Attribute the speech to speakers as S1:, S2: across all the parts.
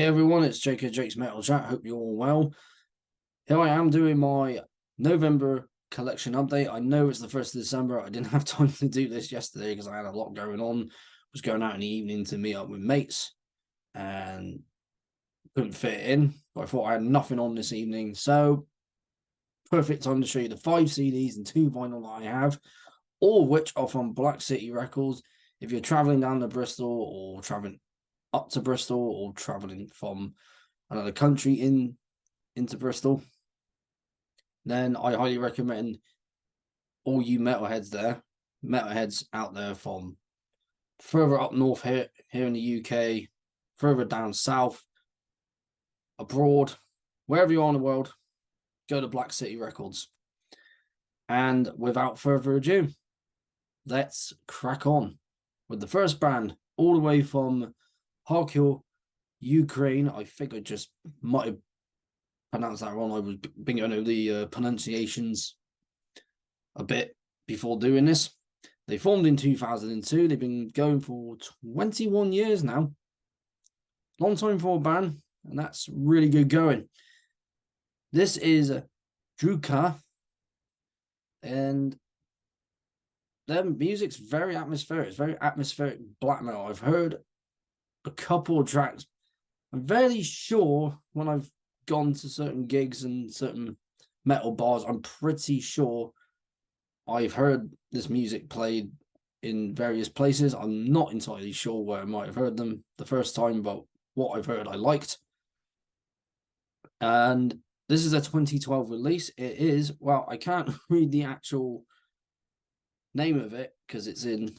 S1: everyone, it's Jacob Jake's Metal Chat. Hope you're all well. Here I am doing my November collection update. I know it's the 1st of December. I didn't have time to do this yesterday because I had a lot going on. I was going out in the evening to meet up with mates and couldn't fit it in. But I thought I had nothing on this evening. So, perfect time to show you the 5 CDs and 2 vinyl that I have, all of which are from Black City Records. If you're traveling down to Bristol or traveling up to Bristol or traveling from another country into Bristol, then I highly recommend all you metalheads out there from further up north here in the UK, further down south, abroad, wherever you are in the world, go to Black City Records. And without further ado, let's crack on with the first band, all the way from Kharkiv, Ukraine. I think I just might have pronounced that wrong. I was been going over the pronunciations a bit before doing this. They formed in 2002. They've been going for 21 years now. Long time for a band, and that's really good going. This is Drudkh, and their music's very atmospheric. It's very atmospheric black metal. I've heard a couple of tracks. I'm very sure when I've gone to certain gigs and certain metal bars, I'm pretty sure I've heard this music played in various places. I'm not entirely sure where I might have heard them the first time, but what I've heard I liked. And this is a 2012 release. It is, well, I can't read the actual name of it because it's in,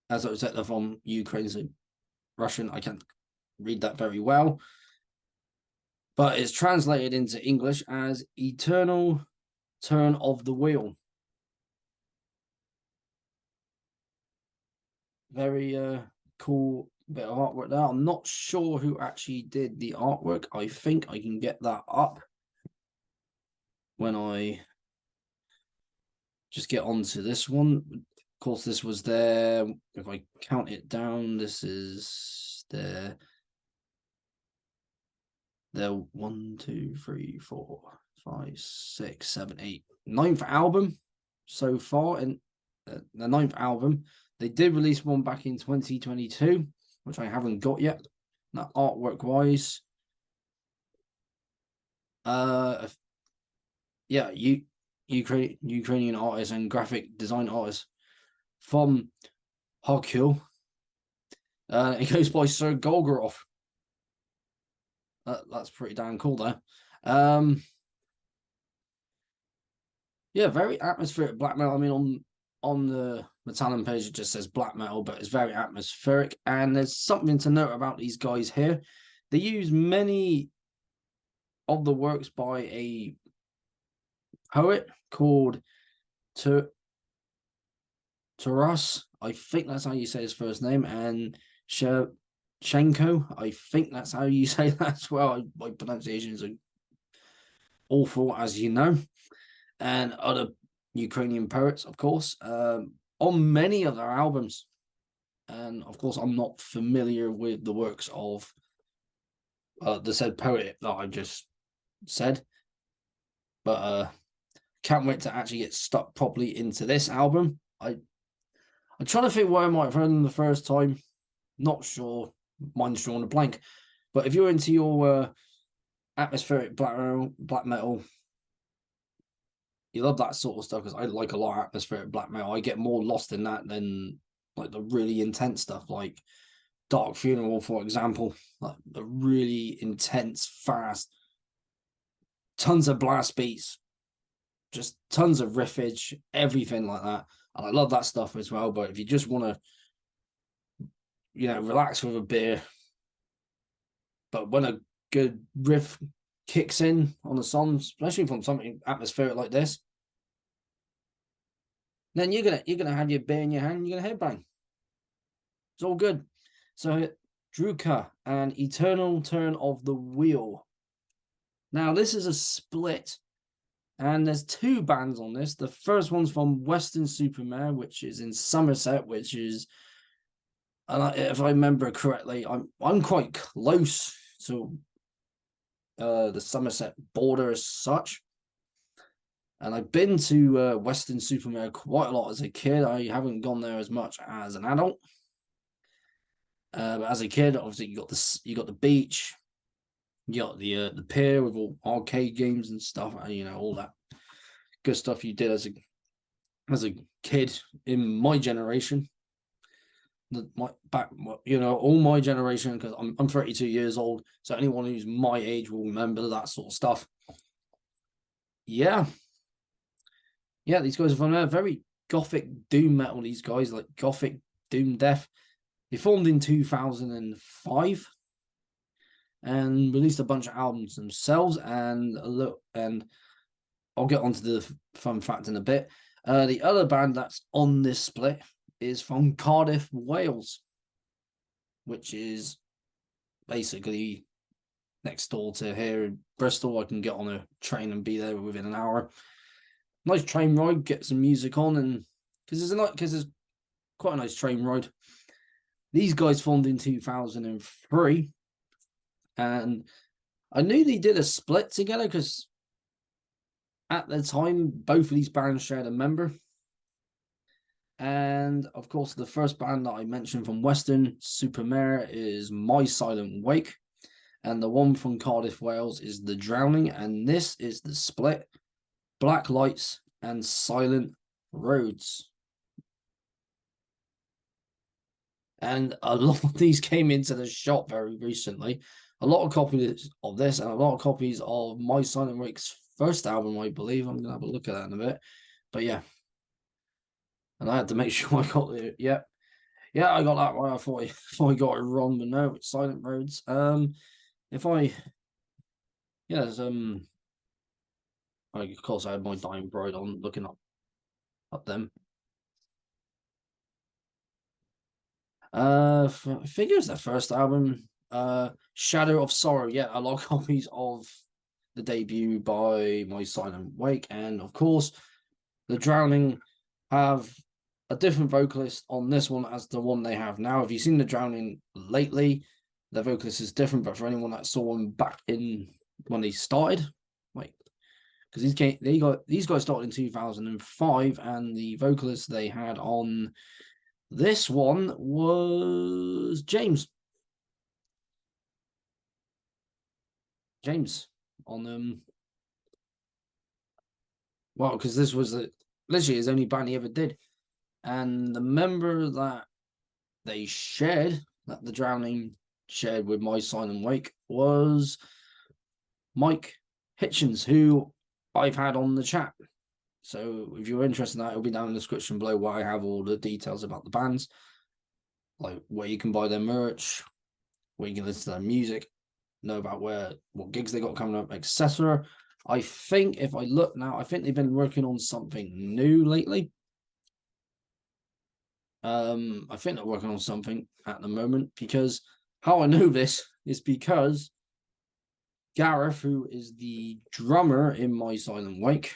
S1: as I said, they're from Ukraine, so Russian. I can't read that very well, but it's translated into English as Eternal Turn of the Wheel. Very cool bit of artwork there. I'm not sure who actually did the artwork. I think I can get that up when I just get onto this one. Of course, this was there. If I count it down, this is their 1, 2, 3, 4, 5, 6, 7, 8, 9th album so far, and the 9th album. They did release one back in 2022, which I haven't got yet. That artwork wise, yeah, Ukrainian artist and graphic design artist from Kharkiv. It goes by Sir Golgorov. That's pretty damn cool there. Yeah, very atmospheric black metal. I mean, on the Metallic page, it just says black metal, but it's very atmospheric. And there's something to note about these guys here. They use many of the works by a poet called Taras. I think that's how you say his first name. And Shenko, I think that's how you say that as well. My pronunciations are awful, as you know. And other Ukrainian poets, of course, on many of their albums. And of course, I'm not familiar with the works of the said poet that I just said, but can't wait to actually get stuck properly into this album. I'm trying to think where I might have heard them the first time. Not sure. Mine's drawn a blank. But if you're into your atmospheric black metal, you love that sort of stuff, because I like a lot of atmospheric black metal. I get more lost in that than like the really intense stuff, like Dark Funeral, for example. Like the really intense, fast, tons of blast beats, just tons of riffage, everything like that. And I love that stuff as well. But if you just want to, relax with a beer, but when a good riff kicks in on the song, especially from something atmospheric like this, then you're gonna have your beer in your hand and you're gonna headbang. It's all good. So Drudkh and Eternal Turn of the Wheel. Now this is a split, and there's 2 bands on this. The first one's from Weston-super-Mare, which is in Somerset, which is, and if I remember correctly, I'm quite close to the Somerset border as such. And I've been to Weston-super-Mare quite a lot as a kid. I haven't gone there as much as an adult. But as a kid, obviously you got the beach, you got the pier with all arcade games and stuff, and you know, all that good stuff you did as a kid in my generation. All my generation, because I'm 32 years old, so anyone who's my age will remember that sort of stuff. Yeah, these guys are from there. Very gothic doom metal. These guys, like gothic doom death. They formed in 2005 and released a bunch of albums themselves. And I'll get onto the fun fact in a bit. The other band that's on this split is from Cardiff, Wales, which is basically next door to here in Bristol. I can get on a train and be there within an hour. Nice train ride, get some music on, and because there's quite a nice train ride. These guys formed in 2003, and I knew they did a split together because at the time both of these bands shared a member. And of course, the first band that I mentioned from Weston-super-Mare is My Silent Wake, and the one from Cardiff, Wales is The Drowning, and this is the split, Black Lights and Silent Roads. And a lot of these came into the shop very recently. A lot of copies of this and a lot of copies of My Silent Wake's first album, I believe. I'm going to have a look at that in a bit. But yeah. And I had to make sure I got it. Yeah, I got that right. I thought I got it wrong, but no, it's Silent Roads. Of course I had my Dying Bride on, looking up them. I think it was their first album, Shadow of Sorrow. Yeah, a lot of copies of the debut by My Silent Wake, and of course, The Drowning have a different vocalist on this one as the one they have now. If you've seen The Drowning lately, their vocalist is different, but for anyone that saw them back in when they started, like, because these guys started in 2005, and the vocalist they had on this one was James on well, because this was literally his only band he ever did. And the member that they shared, that The Drowning shared with My Silent Wake, was Mike Hitchens, who I've had on the chat. So if you're interested in that, it'll be down in the description below where I have all the details about the bands, like where you can buy their merch, where you can listen to their music, know about what gigs they got coming up, etc. I think if I look now, I think they've been working on something new lately. I think they're working on something at the moment, because how I know this is because Gaerea, who is the drummer in My Silent Wake,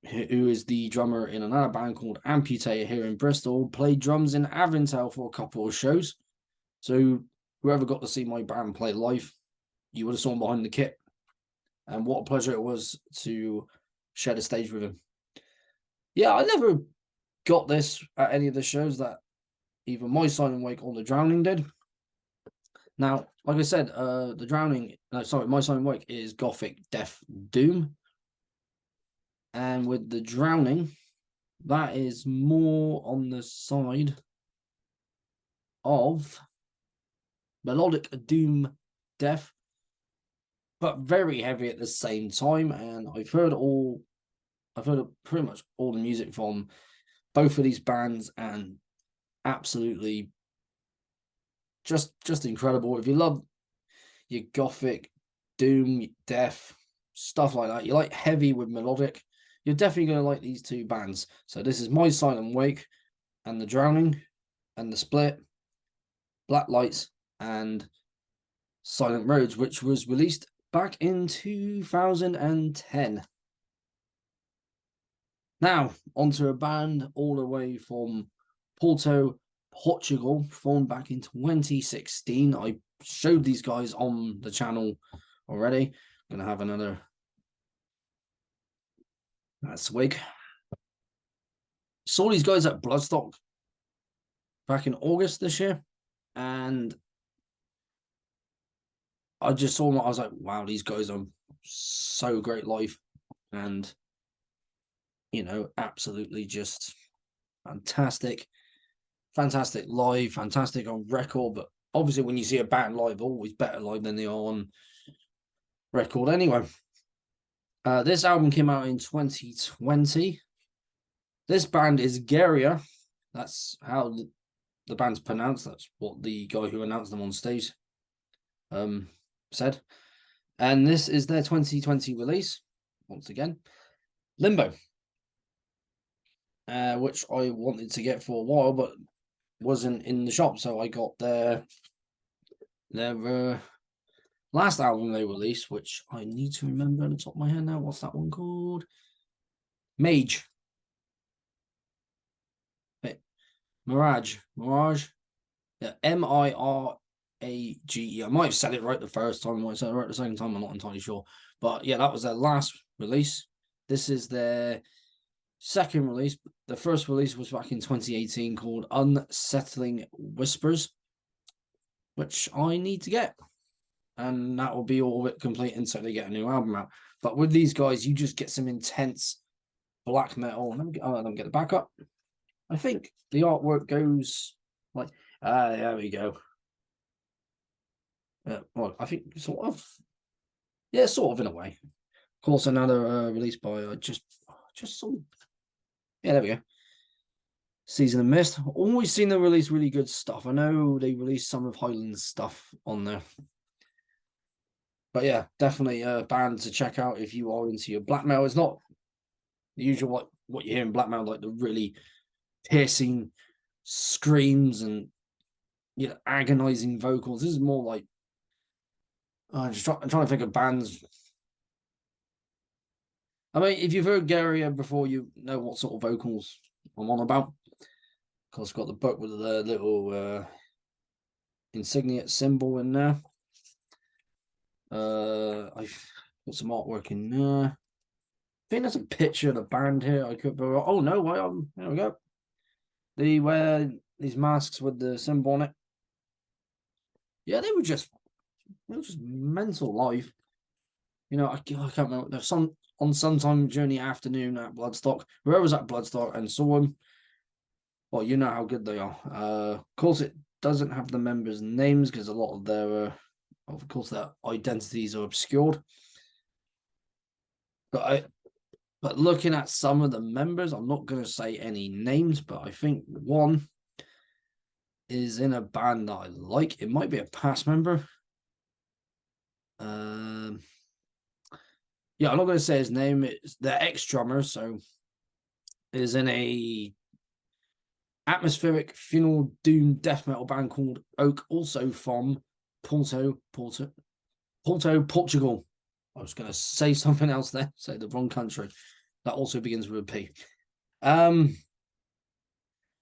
S1: who is the drummer in another band called Amputator here in Bristol, played drums in Avondale for a couple of shows. So whoever got to see my band play live, you would have saw him behind the kit. And what a pleasure it was to share the stage with him. Yeah, I never got this at any of the shows that either My Silent Wake or The Drowning did. Now, like I said, My Silent Wake is Gothic Death Doom. And with The Drowning, that is more on the side of melodic doom death, but very heavy at the same time. And I've heard pretty much all the music from both of these bands, and absolutely just incredible. If you love your gothic doom death stuff like that, you like heavy with melodic, you're definitely going to like these two bands. So this is My Silent Wake and The Drowning, and the split, Black Lights and Silent Roads, which was released back in 2010. Now, onto a band all the way from Porto, Portugal, formed back in 2016. I showed these guys on the channel already. I'm gonna have another swig. Saw these guys at Bloodstock back in August this year, and I just saw them. I was like, wow, these guys are so great live, and absolutely just fantastic live, fantastic on record. But obviously, when you see a band live, always better live than they are on record anyway. This album came out in 2020. This band is Gaerea. That's how the band's pronounced. That's what the guy who announced them on stage said. And this is their 2020 release, once again, Limbo, which I wanted to get for a while, but wasn't in the shop. So I got their last album they released, which I need to remember on the top of my head now. What's that one called? Mage. Mirage. Yeah, Mirage. I might have said it right the first time. I might have said it right the second time. I'm not entirely sure. But yeah, that was their last release. This is their second release. The first release was back in 2018 called Unsettling Whispers, which I need to get. And that will be all of it complete until they get a new album out. But with these guys, you just get some intense black metal. Let me get it back up. I think the artwork goes like, there we go. Well, I think sort of, yeah, sort of in a way. Of course, another release by just saw. Yeah, there we go. Season of Mist. Always seen them release really good stuff. I know they released some of Highland's stuff on there. But yeah, definitely a band to check out if you are into your black metal. It's not the usual what you hear in black metal, like the really piercing screams and agonizing vocals. This is more like I'm trying to think of bands. I mean, if you've heard Gaerea before, you know what sort of vocals I'm on about. Of course, got the book with the little insignia symbol in there. I've got some artwork in there. I think there's a picture of the band here. I could. Oh no! There we go. They wear these masks with the symbol on it. Yeah, they were just mental live. I can't remember. There's some on sometime during the afternoon at Bloodstock. Whoever was at Bloodstock and saw them, well, you know how good they are. Of course, it doesn't have the members' names because a lot of their, of course, their identities are obscured. But looking at some of the members, I'm not going to say any names, but I think one is in a band that I like. It might be a past member. Yeah, I'm not going to say his name. It's the ex-drummer, so is in a atmospheric funeral doom death metal band called Oak, also from Porto, Portugal. I was going to say something else there, say the wrong country. That also begins with a P. But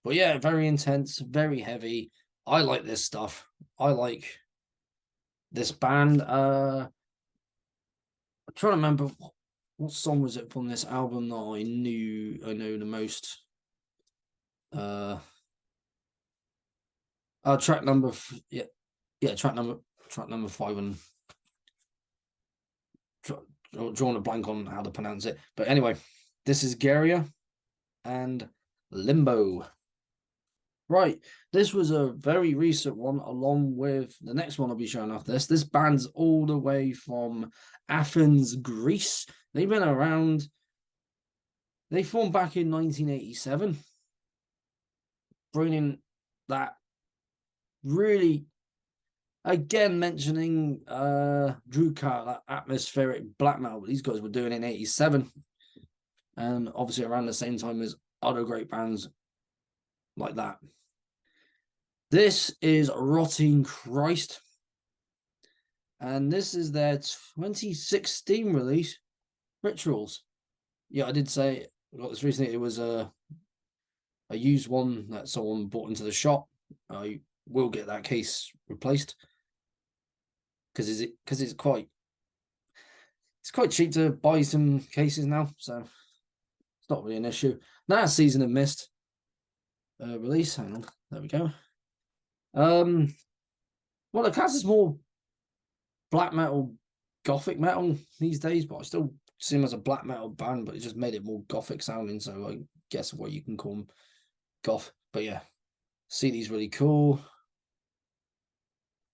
S1: yeah, very intense, very heavy. I like this stuff. I like this band. I'm trying to remember what song was it from this album that I know the most. Track number track number 5, and drawing a blank on how to pronounce it. But anyway, this is Gaerea and Limbo. Right, this was a very recent one, along with the next one I'll be showing off. This band's all the way from Athens, Greece. They've been around. They formed back in 1987, bringing that really, again, mentioning Drudkh, that atmospheric black metal, but these guys were doing in 87. And obviously around the same time as other great bands like that. This is Rotting Christ. And this is their 2016 release, Rituals. Yeah, I did say I got this recently. It was a used one that someone bought into the shop. I will get that case replaced because it's quite cheap to buy some cases now, so it's not really an issue. Now, Season of Mist release. Hang on, there we go. Well, the class is more black metal, gothic metal these days, but I still see them as a black metal band, but it just made it more gothic sounding, so I guess what you can call them goth. But yeah, CD's really cool.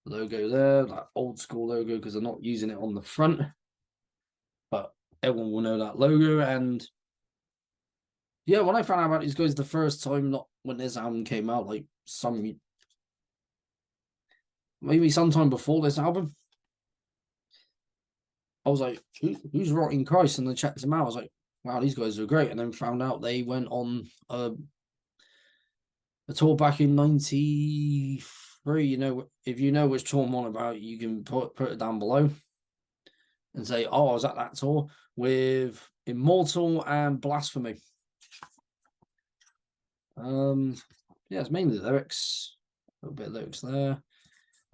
S1: Logo there, like old school logo, because they're not using it on the front, but everyone will know that logo. And yeah, when I found out about these guys the first time, not when this album came out, like maybe sometime before this album, I was like, who's Rotting Christ? And I checked them out. I was like, wow, these guys are great. And then found out they went on a tour back in '93. You know, if you know which tour I'm on about, you can put it down below and say, oh, I was at that tour with Immortal and Blasphemy. Yeah, it's mainly the lyrics. A little bit of lyrics there.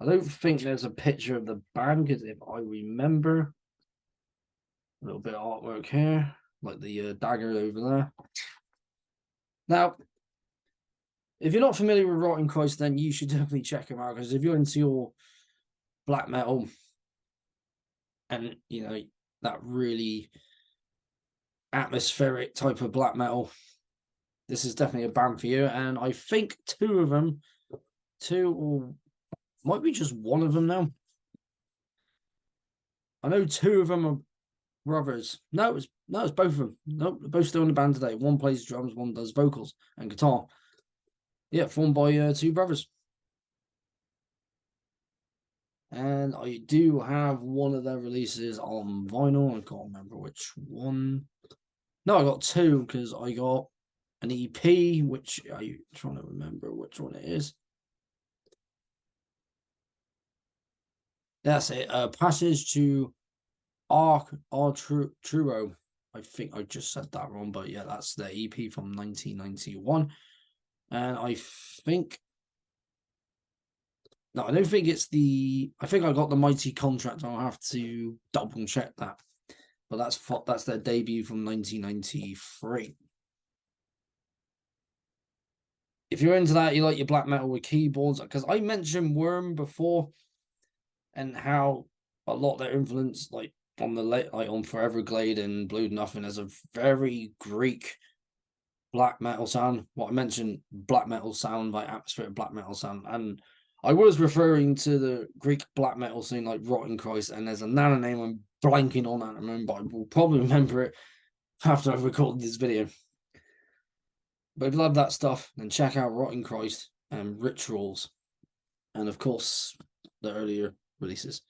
S1: I don't think there's a picture of the band, because if I remember, a little bit of artwork here, like the dagger over there. Now, if you're not familiar with Rotting Christ, then you should definitely check them out, because if you're into your black metal and, you know, that really atmospheric type of black metal, this is definitely a band for you. And I think two or might be just one of them now. I know two of them are brothers. No, it's both of them. No, they're both still in the band today. One plays drums, one does vocals and guitar. Yeah, formed by two brothers. And I do have one of their releases on vinyl. I can't remember which one. No, I got two, because I got an EP, which I'm trying to remember which one it is. That's it. Passage to Truro. I think I just said that wrong, but yeah, that's the EP from 1991. And I think, no, I don't think it's I think I got the Mighty Contract. I'll have to double check that. But that's their debut from 1993. If you're into that, you like your black metal with keyboards, because I mentioned Worm before, and how a lot of their influence, like on Forever Glade and Blue Nothing, has a very Greek black metal sound. What I mentioned, black metal sound, like atmospheric black metal sound, and I was referring to the Greek black metal scene, like Rotting Christ, and there's another name I'm blanking on at the moment, but I will probably remember it after I've recorded this video. But if you love that stuff, then check out Rotting Christ and Rituals, and of course the earlier releases.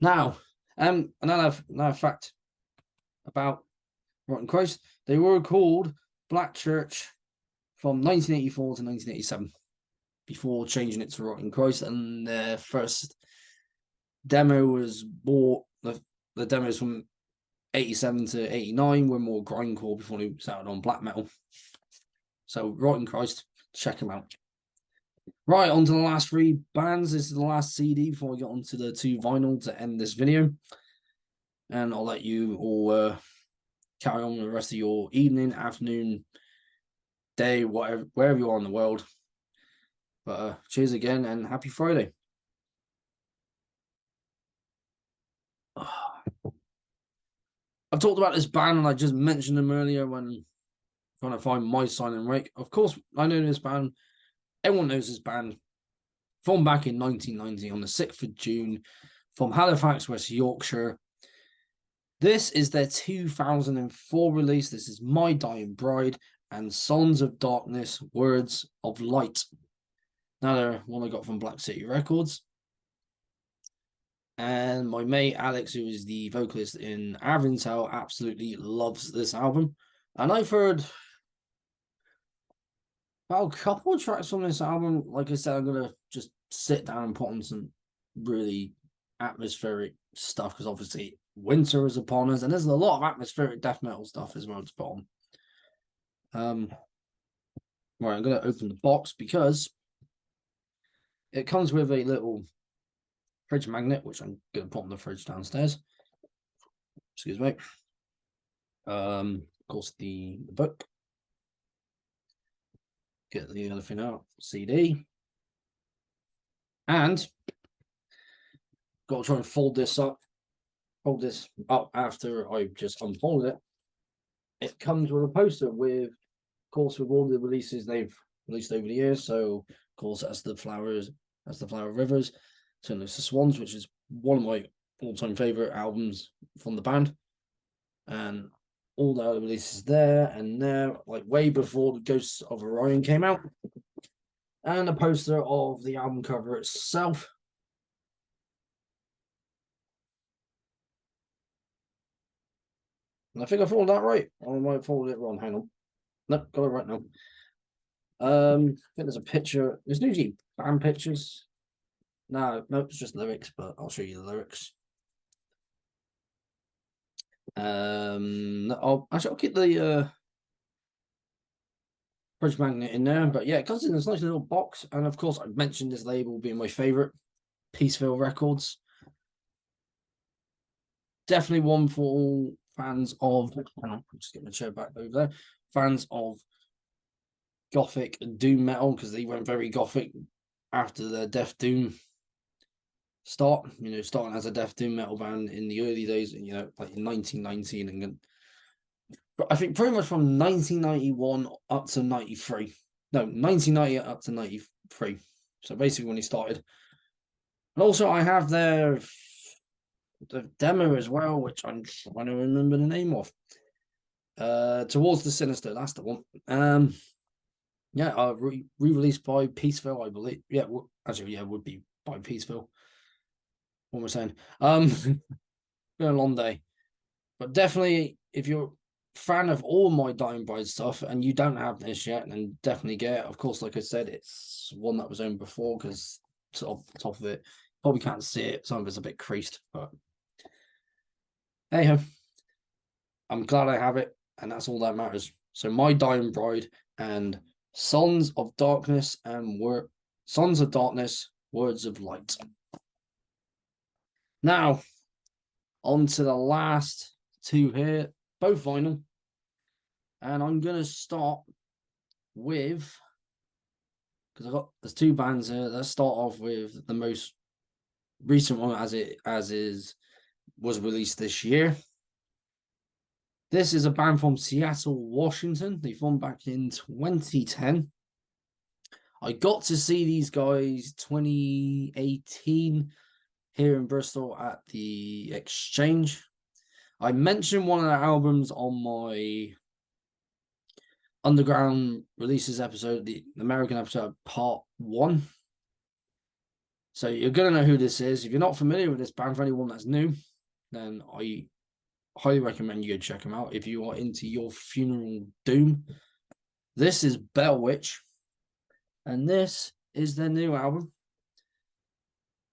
S1: Now, another fact about Rotting Christ: they were called Black Church from 1984 to 1987, before changing it to Rotting Christ. And their first demo was more the demos from 87 to 89 were more grindcore before they started on black metal. So Rotting Christ, check them out. Right, on to the last three bands. This is the last CD before we get onto the two vinyl to end this video. And I'll let you all carry on with the rest of your evening, afternoon, day, whatever, wherever you are in the world. But cheers again, and happy Friday. I've talked about this band, and I just mentioned them earlier when trying to find My Silent Rake. Of course, I know this band. Everyone knows this band. Formed back in 1990 on the 6th of June from Halifax, West Yorkshire. This is their 2004 release. This is My Dying Bride and Sons of Darkness, Words of Light. Now, they're one I got from Black City Records. And my mate Alex, who is the vocalist in Avintel, absolutely loves this album. And I've heard about a couple of tracks from this album. Like I said, I'm going to just sit down and put on some really atmospheric stuff, because obviously winter is upon us, and there's a lot of atmospheric death metal stuff as well to put on. Right, I'm going to open the box, because It comes with a little fridge magnet, which I'm going to put on the fridge downstairs. Excuse me. Of course, the book. Get the other thing out, CD. And got to try and fold this up after I just unfolded it. It comes with a poster with, of course, with all the releases they've released over the years. So, of course, that's the Flowers, that's the Flower Rivers, Turn Loose the Swans, which is one of my all-time favorite albums from the band, and all the other releases there and there, like way before the Ghosts of Orion came out, and a poster of the album cover itself. And I think I folded that right. I might fold it wrong. Hang on. Nope, got it right now. I think there's a picture. There's usually band pictures. No, it's just lyrics, but I'll show you the lyrics. I'll keep the fridge magnet in there, but yeah, it comes in this nice little box. And of course, I mentioned this label being my favorite, Peaceville Records. Definitely one for all fans of. Hang on, just get my chair back over there. Fans of gothic doom metal, because they went very gothic after their Death Doom start, starting as a death doom metal band in the early days, like in 1919, and but I think pretty much from 1991 up to 93. No, 1990 up to 93. So basically when he started. And also I have the demo as well, which I'm trying to remember the name of. Towards the Sinister, that's the one. Re-released by Peaceville, I believe. Yeah, it would be by Peaceville. What am I saying? Been a long day, but definitely if you're a fan of all my Dying Bride stuff and you don't have this yet, then definitely get it. Of course, like I said, it's one that was owned before, because top of it, probably can't see it. Some of it's a bit creased, but hey, I'm glad I have it, and that's all that matters. So my Dying Bride and Sons of Darkness and Sons of Darkness, Words of Light. Now, on to the last two here, both vinyl. And I'm going to start with, because there's two bands here. Let's start off with the most recent one, was released this year. This is a band from Seattle, Washington. They formed back in 2010. I got to see these guys 2018 here in Bristol at the Exchange. I mentioned one of their albums on my Underground Releases episode, the American episode, part 1. So you're going to know who this is. If you're not familiar with this band, for anyone that's new, then I highly recommend you go check them out if you are into your funeral doom. This is Bell Witch, and this is their new album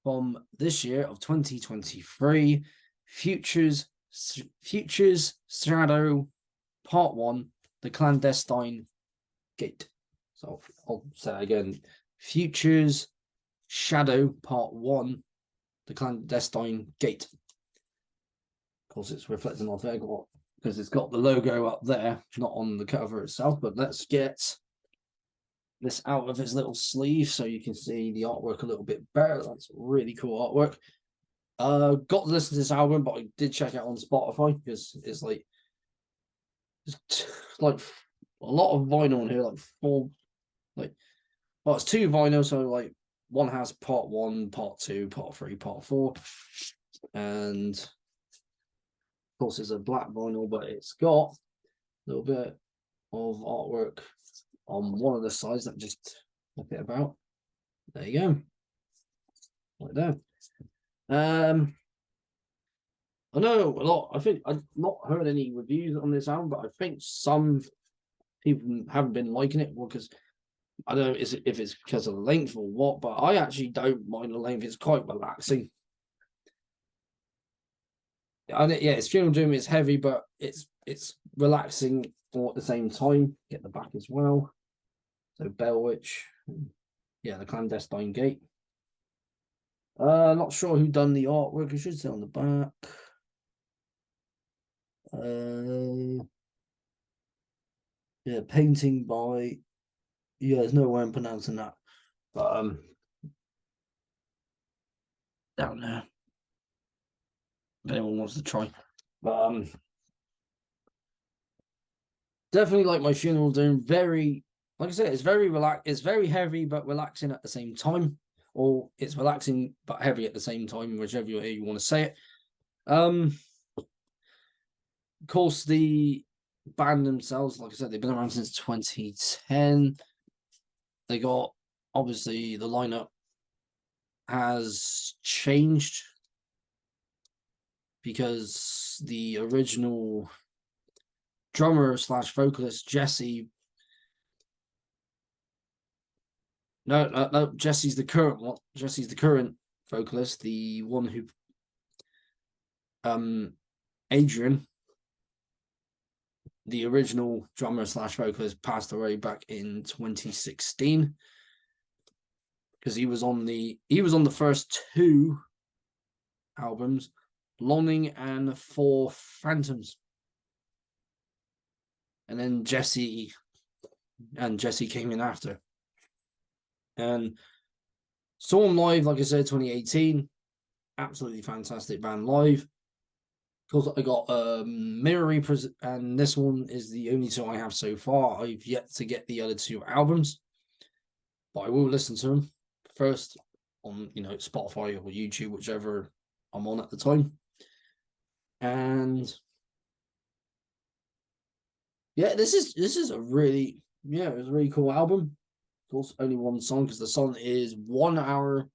S1: from this year of 2023, Futures Shadow Part 1, The Clandestine Gate. So I'll say that again. Futures Shadow Part 1, The Clandestine Gate. Of course, it's reflecting off there because it's got the logo up there, not on the cover itself. But let's get this out of its little sleeve so you can see the artwork a little bit better. That's really cool artwork. Got to listen to this album, but I did check it out on Spotify because it's like a lot of vinyl in here, like four, it's two vinyls, so like one has part 1, part 2, part 3, part 4, and of course it's a black vinyl, but it's got a little bit of artwork on one of the sides that just flip it about. There you go. Like that. I know a lot. I think I've not heard any reviews on this album, but I think some people haven't been liking it because I don't know if it's because of the length or what, but I actually don't mind the length. It's quite relaxing. It's funeral doom. It's heavy, but it's relaxing all at the same time. Get the back as well. So Bell Witch, the Clandestine Gate. Not sure who done the artwork. It should say on the back. Yeah, painting by. Yeah, there's no way I'm pronouncing that. But down there. If anyone wants to try. But definitely like my funeral doom. Very, like I said, it's very relaxed. It's very heavy but relaxing at the same time, or it's relaxing but heavy at the same time, whichever way you want to say it. Of course, the band themselves, like I said, they've been around since 2010. They got obviously the lineup has changed because the original drummer slash vocalist Jesse. No, Jesse's the current one. Jesse's the current vocalist, the one who Adrian, the original drummer slash vocalist, passed away back in 2016 because he was on the first two albums, Longing and For Phantoms, and then Jesse came in after. And saw him live, like I said, 2018. Absolutely fantastic band live. Of course, I got Mirror, and this one is the only two I have so far. I've yet to get the other two albums, but I will listen to them first on Spotify or YouTube, whichever I'm on at the time. And yeah, this is a really it was a really cool album. Of course, only one song because the song is 1 hour,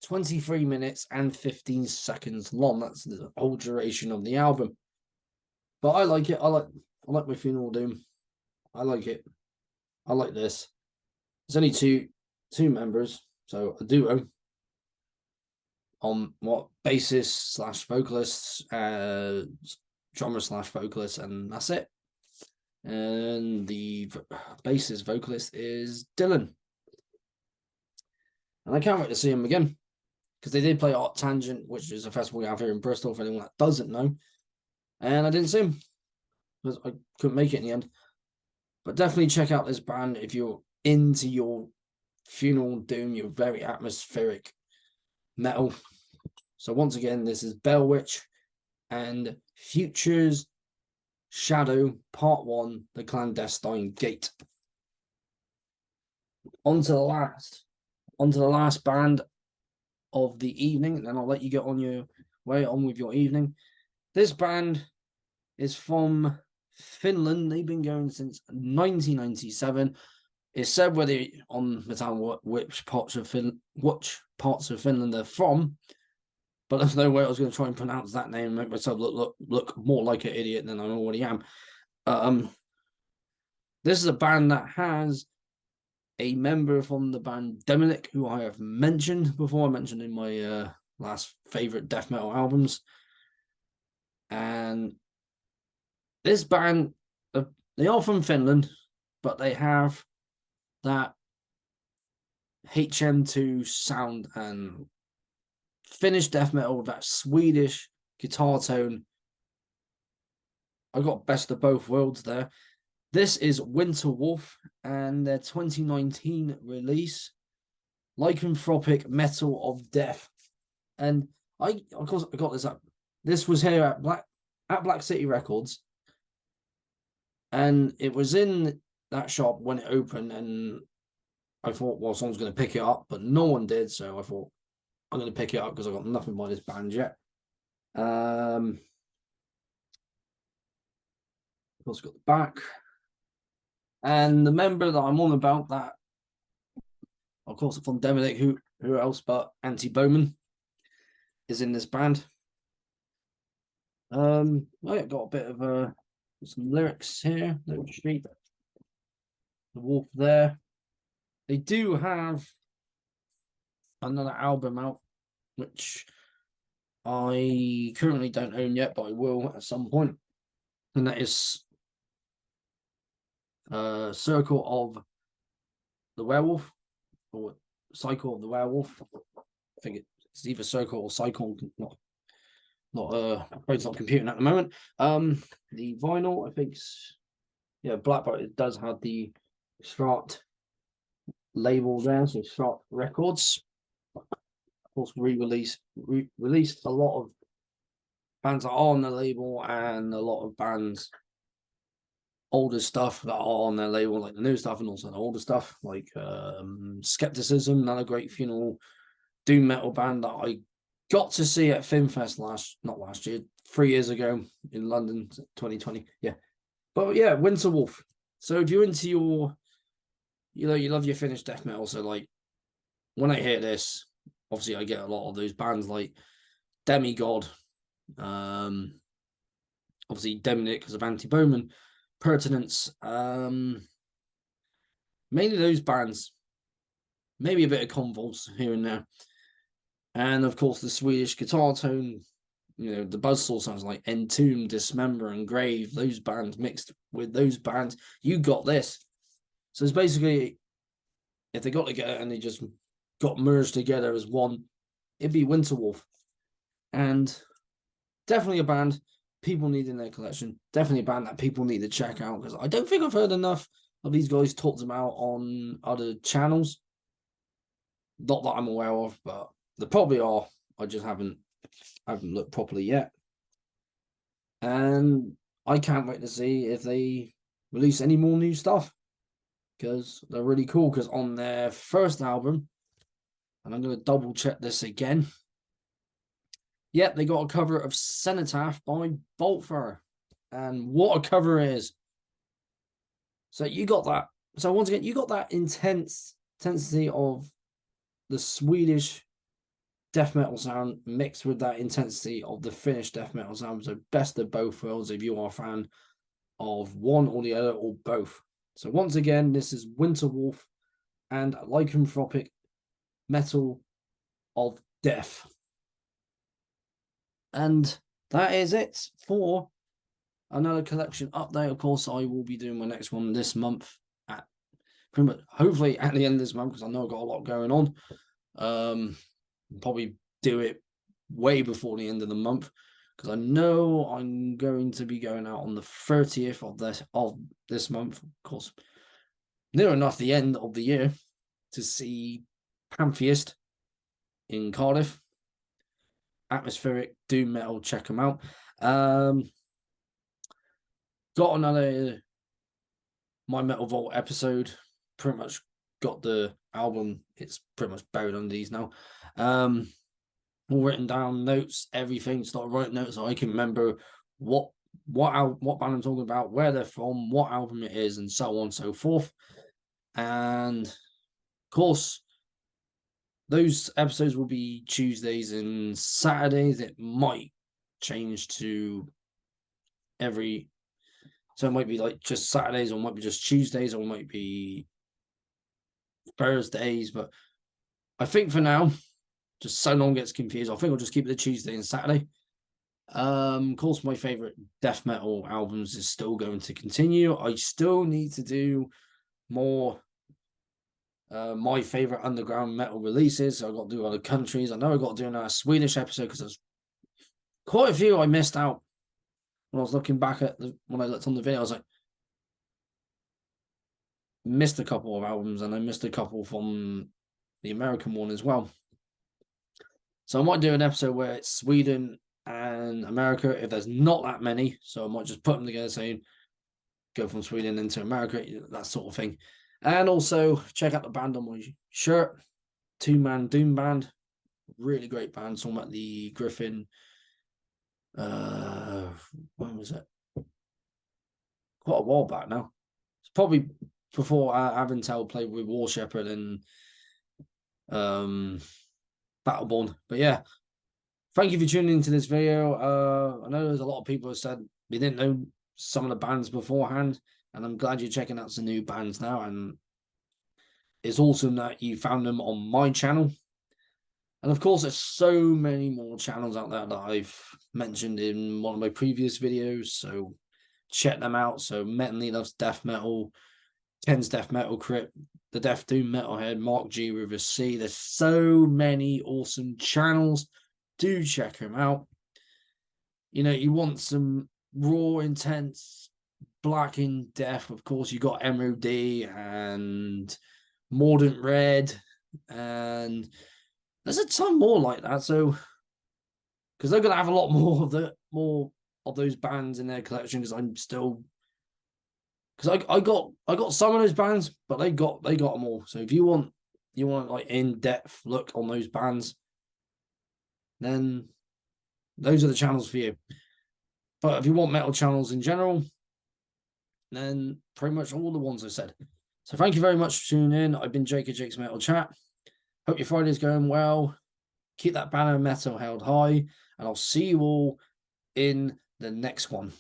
S1: 23 minutes and 15 seconds long. That's the whole duration of the album. But I like it. I like my Funeral Doom. I like it. I like this. There's only two members, so a duo on what bassist slash vocalist, drummer slash vocalist, and that's it. And the bassist vocalist is Dylan. And I can't wait to see him again because they did play Art Tangent, which is a festival we have here in Bristol, for anyone that doesn't know. And I didn't see him because I couldn't make it in the end. But definitely check out this band if you're into your funeral doom, your very atmospheric metal. So once again, this is Bell Witch and Future's Shadow Part 1, The Clandestine Gate. On to the last band of the evening, and then I'll let you get on your way on with your evening. This band is from Finland. They've been going since 1997. It's said whether on the town which parts of Finland they're from, but there's no way I was going to try and pronounce that name and make myself look more like an idiot than I already am. This is a band that has a member from the band Dominic, who I have mentioned before. I mentioned in my last favorite death metal albums. And this band, they are from Finland, but they have that HM2 sound and Finnish death metal with that Swedish guitar tone. I got best of both worlds there. This is Winterwolf and their 2019 release, Lycanthropic Metal of Death. And I got this up. This was here at Black City Records, and it was in that shop when it opened. And I thought, well, someone's going to pick it up, but no one did. So I thought, I'm going to pick it up because I got nothing by this band yet. Of course, got the back. And the member that I'm on about, that, of course, from Dominic, who else but Anti Bowman is in this band. I got a bit of some lyrics here. Little street, the wolf there. They do have another album out, which I currently don't own yet, but I will at some point, and that is Circle of the Werewolf, or Cycle of the Werewolf. I think It's either Circle or Cycle. It's not computing at the moment. The vinyl, I think, yeah, Blackbird. It does have the Strat label there, so Strat Records. Of course, released a lot of bands that are on the label, and a lot of bands older stuff that are on their label, like the new stuff, and also the older stuff, like Skepticism, another great funeral doom metal band that I got to see at FilmFest not last year, 3 years ago in London, 2020. Yeah, but yeah, Winterwolf. So if you're into you love your Finnish death metal, so like when I hear this, obviously I get a lot of those bands like Demigod, obviously Demonic because of Anti-Bowman, Pertinence, mainly those bands, maybe a bit of Convulse here and there, and of course the Swedish guitar tone, the buzzsaw sounds like Entomb, Dismember, and Grave. Those bands mixed with those bands, you got this. So it's basically, if they got together and they just got merged together as one, it'd be Winterwolf, and definitely a band people need in their collection. Definitely a band that people need to check out, because I don't think I've heard enough of these guys talked about on other channels. Not that I'm aware of, but there probably are. I just haven't looked properly yet. And I can't wait to see if they release any more new stuff, because they're really cool. Because on their first album, and I'm going to double check this again, yep, they got a cover of Cenotaph by Boltfur. And what a cover it is. So you got that. So once again, you got that intensity of the Swedish death metal sound mixed with that intensity of the Finnish death metal sound. So best of both worlds if you are a fan of one or the other or both. So once again, this is Winterwolf and lycanthropic metal of death. And that is it for another collection update. Of course, I will be doing my next one this month, at pretty much hopefully at the end of this month, because I know I've got a lot going on. Probably do it way before the end of the month, because I know I'm going to be going out on the 30th of this month, of course, near enough the end of the year, to see Pantheist in Cardiff. Atmospheric doom metal, check them out. Got another My Metal Vault episode, pretty much got the album, it's pretty much buried under these now. All written down, notes, everything, started writing notes so I can remember what band I'm talking about, where they're from, what album it is, and so on and so forth. And of course, those episodes will be Tuesdays and Saturdays. It might change to so it might be like just Saturdays, or it might be just Tuesdays, or it might be Thursdays. But I think for now, just so no one gets confused, I think I'll just keep it the Tuesday and Saturday. Of course, my favorite death metal albums is still going to continue. I still need to do more my favorite underground metal releases. So I've got to do other countries. I know I've got to do another Swedish episode, because there's quite a few I missed out when I was looking back at when I looked on the video. I was like, missed a couple of albums, and I missed a couple from the American one as well. So I might do an episode where it's Sweden and America, if there's not that many. So I might just put them together, saying go from Sweden into America, that sort of thing. And also check out the band on my shirt, 2-man doom band, really great band. Talking about the Griffin. When was it? Quite a while back now. It's probably before Aventel played with War Shepherd and Battleborn. But yeah, thank you for tuning into this video. I know there's a lot of people who said they didn't know some of the bands beforehand, and I'm glad you're checking out some new bands now. And it's awesome that you found them on my channel. And of course, there's so many more channels out there that I've mentioned in one of my previous videos, so check them out. So Metally Loves Death Metal, Ken's Death Metal Crypt, the Death Doom Metalhead, Mark G with a C. There's so many awesome channels. Do check them out. You know, you want some raw, intense, black in death. Of course, you got MOD and Mordant Red, and there's a ton more like that. So, because they're gonna have a lot more of those bands in their collection. Because I'm still, because I got some of those bands, but they got them all. So if you want like in depth look on those bands, then those are the channels for you. But if you want metal channels in general, then pretty much all the ones I said. So thank you very much for tuning in. I've been Jake at Jake's Metal Chat. Hope your Friday's going well. Keep that banner of metal held high, and I'll see you all in the next one.